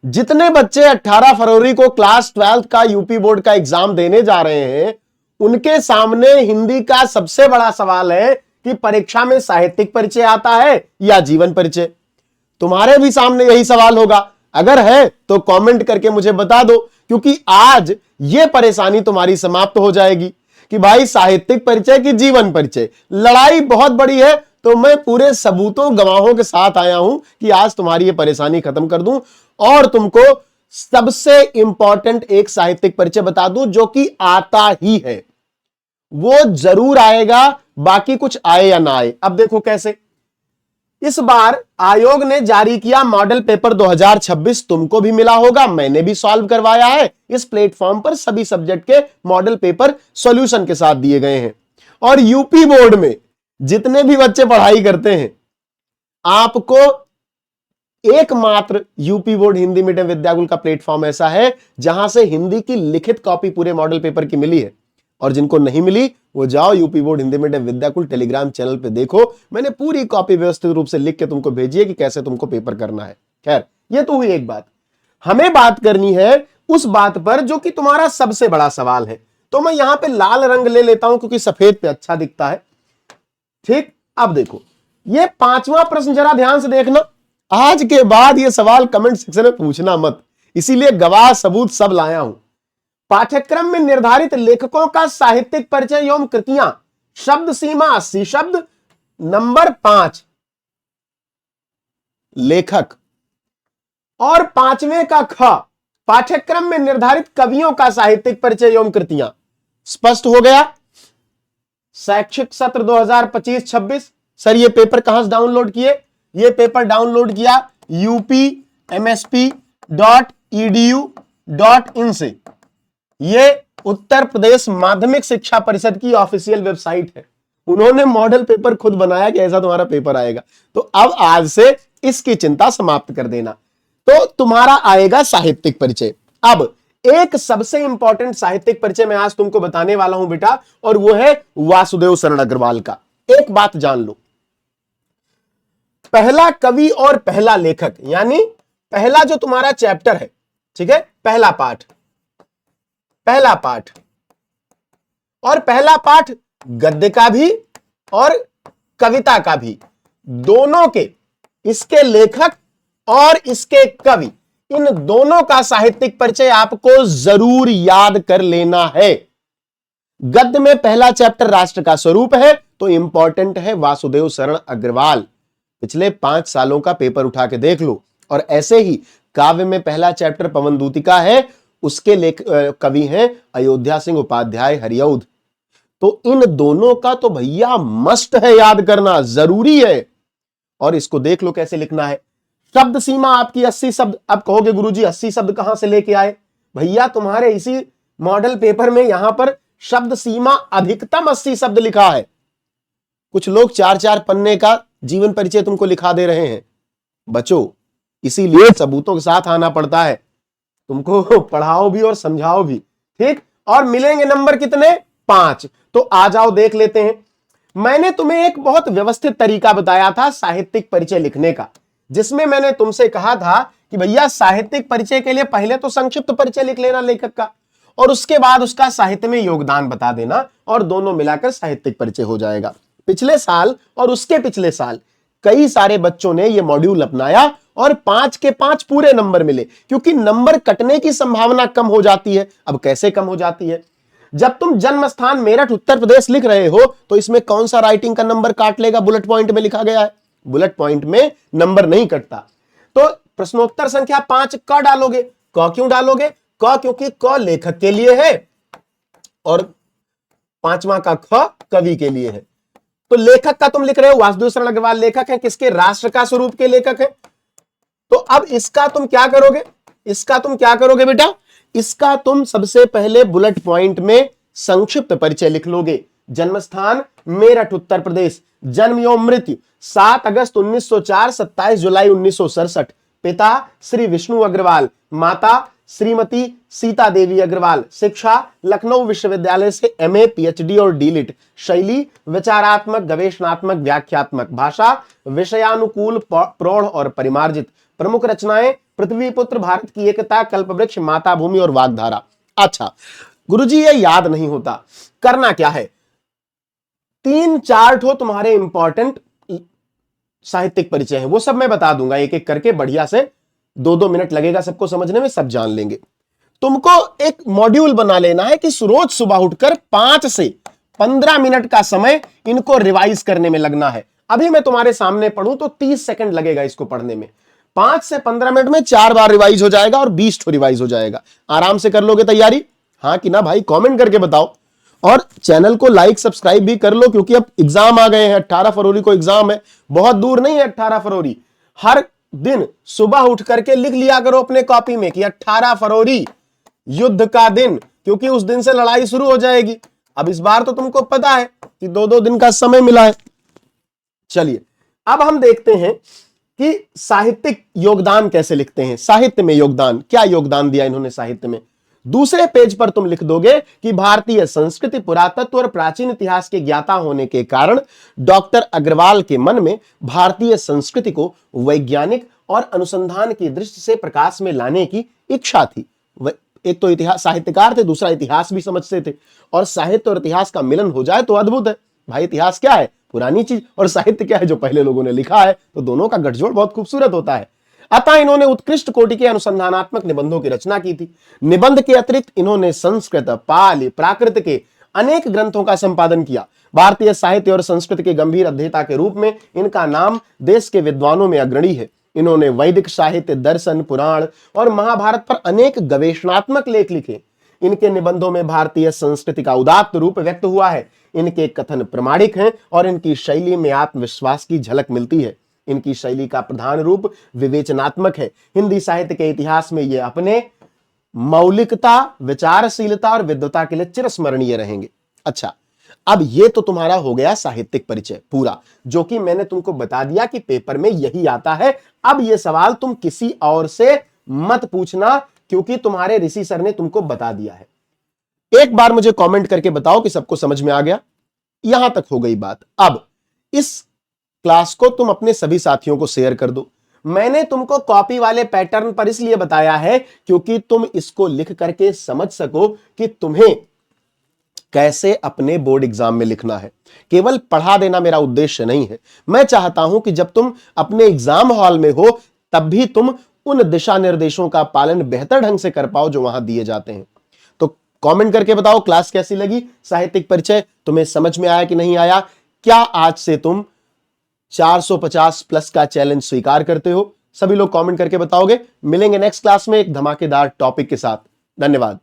जितने बच्चे 18 फरवरी को क्लास 12 का यूपी बोर्ड का एग्जाम देने जा रहे हैं, उनके सामने हिंदी का सबसे बड़ा सवाल है कि परीक्षा में साहित्यिक परिचय आता है या जीवन परिचय। तुम्हारे भी सामने यही सवाल होगा। अगर है तो कमेंट करके मुझे बता दो, क्योंकि आज यह परेशानी तुम्हारी समाप्त हो जाएगी कि भाई साहित्यिक परिचय की जीवन परिचय। लड़ाई बहुत बड़ी है, तो मैं पूरे सबूतों गवाहों के साथ आया हूं कि आज तुम्हारी यह परेशानी खत्म कर दूं और तुमको सबसे इंपॉर्टेंट एक साहित्यिक परिचय बता दूं जो कि आता ही है। वो जरूर आएगा, बाकी कुछ आए या ना आए। अब देखो कैसे। इस बार आयोग ने जारी किया मॉडल पेपर 2026। तुमको भी मिला होगा, मैंने भी सॉल्व करवाया है। इस प्लेटफॉर्म पर सभी सब्जेक्ट के मॉडल पेपर सॉल्यूशन के साथ दिए गए हैं। और यूपी बोर्ड में जितने भी बच्चे पढ़ाई करते हैं, आपको एकमात्र UP board Hindi medium Vidyakul का प्लेटफॉर्म ऐसा है जहां से हिंदी की लिखित कॉपी पूरे मॉडल पेपर की मिली है। और जिनको नहीं मिली वो जाओ UP board Hindi medium Vidyakul Telegram channel पे देखो, मैंने पूरी कॉपी व्यवस्थित रूप से लिख के तुमको भेजी है कि कैसे तुमको पेपर करना है। खैर, ये तो हुई एक बात। हमें बात करनी है उस बात पर जो कि तुम्हारा सबसे बड़ा सवाल है। तो मैं यहां पे लाल रंग ले लेता हूं क्योंकि सफेद पे अच्छा दिखता है। ठीक, अब देखो ये 5वां प्रश्न, जरा ध्यान से देखना। आज के बाद ये सवाल कमेंट सेक्शन में पूछना मत, इसीलिए गवाह सबूत सब लाया हूं। पाठ्यक्रम में निर्धारित लेखकों का साहित्यिक परिचय एवं कृतियां। शब्द सीमा 80 शब्द। नंबर 5 लेखक। और 5वें का ख, पाठ्यक्रम में निर्धारित कवियों का साहित्यिक परिचय एवं कृतियां। स्पष्ट हो गया। शैक्षिक सत्र 2025-26। सर ये पेपर कहां से डाउनलोड किए? ये पेपर डाउनलोड किया upmsp.edu.in से। ये उत्तर प्रदेश माध्यमिक शिक्षा परिषद की ऑफिशियल वेबसाइट है। उन्होंने मॉडल पेपर खुद बनाया कि ऐसा तुम्हारा पेपर आएगा। तो अब आज से इसकी चिंता समाप्त कर देना। तो तुम्हारा आएगा साहित्यिक परिचय। अब एक सबसे इंपॉर्टेंट साहित्यिक परिचय मैं आज तुमको बताने वाला हूं बेटा, और वो है वासुदेव शरण अग्रवाल का। एक बात जान लो, पहला कवि और पहला लेखक, यानी पहला जो तुम्हारा चैप्टर है, ठीक है, पहला पाठ और पहला पाठ गद्य का भी और कविता का भी, दोनों के, इसके लेखक और इसके कवि, इन दोनों का साहित्यिक परिचय आपको जरूर याद कर लेना है। गद्य में पहला चैप्टर राष्ट्र का स्वरूप है, तो इंपॉर्टेंट है वासुदेव शरण अग्रवाल। पिछले 5 सालों का पेपर उठा के देख लो। और ऐसे ही काव्य में पहला चैप्टर पवन दूतिका है, उसके कवि हैं अयोध्या सिंह उपाध्याय हरिऔध। तो इन दोनों का तो भैया मस्ट है, याद करना जरूरी है। और इसको देख लो कैसे लिखना है। शब्द सीमा आपकी 80 शब्द। अब कहोगे गुरुजी 80 शब्द कहां से लेके आए? भैया तुम्हारे इसी मॉडल पेपर में यहां पर शब्द सीमा अधिकतम 80 शब्द लिखा है। कुछ लोग 4-4 पन्ने का जीवन परिचय तुमको लिखा दे रहे हैं। बच्चों, इसीलिए सबूतों के साथ आना पड़ता है। तुमको पढ़ाओ भी और समझाओ भी, ठीक। और मिलेंगे नंबर कितने? 5। तो आ जाओ देख लेते हैं। मैंने तुम्हें एक बहुत व्यवस्थित तरीका बताया था साहित्यिक परिचय लिखने का, जिसमें मैंने तुमसे कहा था कि भैया साहित्यिक परिचय के लिए पहले तो संक्षिप्त परिचय लिख लेना लेखक का, और उसके बाद उसका साहित्य में योगदान बता देना, और दोनों मिलाकर साहित्यिक परिचय हो जाएगा। पिछले साल और उसके पिछले साल कई सारे बच्चों ने यह मॉड्यूल अपनाया और 5 के 5 पूरे नंबर मिले, क्योंकि नंबर कटने की संभावना कम हो जाती है। अब कैसे कम हो जाती है? जब तुम जन्म स्थान मेरठ उत्तर प्रदेश लिख रहे हो, तो इसमें कौन सा राइटिंग का नंबर काट लेगा? बुलेट पॉइंट में लिखा गया है, बुलेट पॉइंट में नंबर नहीं कटता। तो प्रश्नोत्तर संख्या 5 क डालोगे। क क्यों डालोगे? क क्योंकि क लेखक के लिए है और 5वां का ख कवि के लिए है। तो लेखक का तुम लिख रहे हो वासुदेव शरण अग्रवाल लेखक है, किसके? राष्ट्र का स्वरूप के लेखक है। तो अब इसका तुम क्या करोगे? बेटा, इसका तुम सबसे पहले बुलेट पॉइंट में संक्षिप्त परिचय लिख लोगे। जन्मस्थान मेरठ उत्तर प्रदेश, जन्म एवं मृत्यु 7 अगस्त 1904, 27 जुलाई 1967, पिता श्री विष्णु अग्रवाल, माता श्रीमती सीता देवी अग्रवाल, शिक्षा लखनऊ विश्वविद्यालय से एमए, पीएचडी और डीलिट, शैली विचारात्मक, गवेषणात्मक, व्याख्यात्मक, भाषा विषयानुकूल, प्रौढ़ और परिमार्जित, प्रमुख रचनाएं पृथ्वी पुत्र, भारत की एकता, कल्पवृक्ष, माता भूमि और वाग्धारा। अच्छा गुरुजी ये याद नहीं होता, करना क्या है, 3-4 ठो तुम्हारे इंपॉर्टेंट साहित्यिक परिचय है, वो सब मैं बता दूंगा एक एक करके, बढ़िया से 2-2 मिनट लगेगा सबको समझने में, सब जान लेंगे। तुमको एक मॉड्यूल बना लेना है कि रोज सुबह उठकर 5 से 15 मिनट का समय इनको रिवाइज करने में लगना है। अभी मैं तुम्हारे सामने पढ़ूं तो 30 सेकंड लगेगा इसको पढ़ने में, 5 से 15 मिनट में 4 बार रिवाइज हो जाएगा और 20 ठो रिवाइज हो जाएगा। आराम से कर लोगे तैयारी, हाँ कि ना भाई, कमेंट करके बताओ। और चैनल को लाइक सब्सक्राइब भी कर लो, क्योंकि अब एग्जाम आ गए हैं, 18 फरवरी को एग्जाम है, बहुत दूर नहीं है 18 फरवरी। हर दिन सुबह उठ करके लिख लिया करो अपने कॉपी में कि 18 फरवरी युद्ध का दिन, क्योंकि उस दिन से लड़ाई शुरू हो जाएगी। अब इस बार तो तुमको पता है कि 2-2 दिन का समय मिला है। चलिए अब हम देखते हैं कि साहित्यिक योगदान कैसे लिखते हैं, साहित्य में योगदान, क्या योगदान दिया इन्होंने साहित्य में। दूसरे पेज पर तुम लिख दोगे कि भारतीय संस्कृति, पुरातत्व और प्राचीन इतिहास के ज्ञाता होने के कारण डॉक्टर अग्रवाल के मन में भारतीय संस्कृति को वैज्ञानिक और अनुसंधान की दृष्टि से प्रकाश में लाने की इच्छा थी। एक तो इतिहास साहित्यकार थे, दूसरा इतिहास भी समझते थे, और साहित्य और इतिहास का मिलन हो जाए तो अद्भुत है भाई। इतिहास क्या है, पुरानी चीज, और साहित्य क्या है, जो पहले लोगों ने लिखा है, तो दोनों का गठजोड़ बहुत खूबसूरत होता है। अतः इन्होंने उत्कृष्ट कोटि के अनुसंधानात्मक निबंधों की रचना की थी। निबंध के अतिरिक्त इन्होंने संस्कृत, पाली, प्राकृत के अनेक ग्रंथों का संपादन किया। भारतीय साहित्य और संस्कृति के गंभीर अध्येता के रूप में इनका नाम देश के विद्वानों में अग्रणी है। इन्होंने वैदिक साहित्य, दर्शन, पुराण और महाभारत पर अनेक गवेषणात्मक लेख लिखे। इनके निबंधों में भारतीय संस्कृति का उदात्त रूप व्यक्त हुआ है। इनके कथन प्रामाणिक हैं और इनकी शैली में आत्मविश्वास की झलक मिलती है। इनकी शैली का प्रधान रूप विवेचनात्मक है। हिंदी साहित्य के इतिहास में ये अपने मौलिकता, विचारशीलता और विद्वता के लिए चिरस्मरणीय रहेंगे। अच्छा, अब ये तो तुम्हारा हो गया साहित्यिक परिचय पूरा, जो कि मैंने तुमको बता दिया कि पेपर में यही आता है। अब ये सवाल तुम किसी और से मत पूछना, क्योंकि तुम्हारे ऋषि सर ने तुमको बता दिया है। एक बार मुझे कमेंट करके बताओ कि सबको समझ में आ गया। यहां तक हो गई बात। अब इस क्लास को तुम अपने सभी साथियों को शेयर कर दो। मैंने तुमको कॉपी वाले पैटर्न पर इसलिए बताया है क्योंकि तुम इसको लिख करके समझ सको कि तुम्हें कैसे अपने बोर्ड एग्जाम में लिखना है। केवल पढ़ा देना मेरा उद्देश्य नहीं है। मैं चाहता हूं कि जब तुम अपने एग्जाम हॉल में हो तब भी तुम उन दिशा निर्देशों का पालन बेहतर ढंग से कर पाओ जो वहां दिए जाते हैं। तो कमेंट करके बताओ क्लास कैसी लगी, साहित्यिक परिचय तुम्हें समझ में आया कि नहीं आया। क्या आज से तुम 450 प्लस का चैलेंज स्वीकार करते हो? सभी लोग कमेंट करके बताओगे। मिलेंगे नेक्स्ट क्लास में एक धमाकेदार टॉपिक के साथ। धन्यवाद।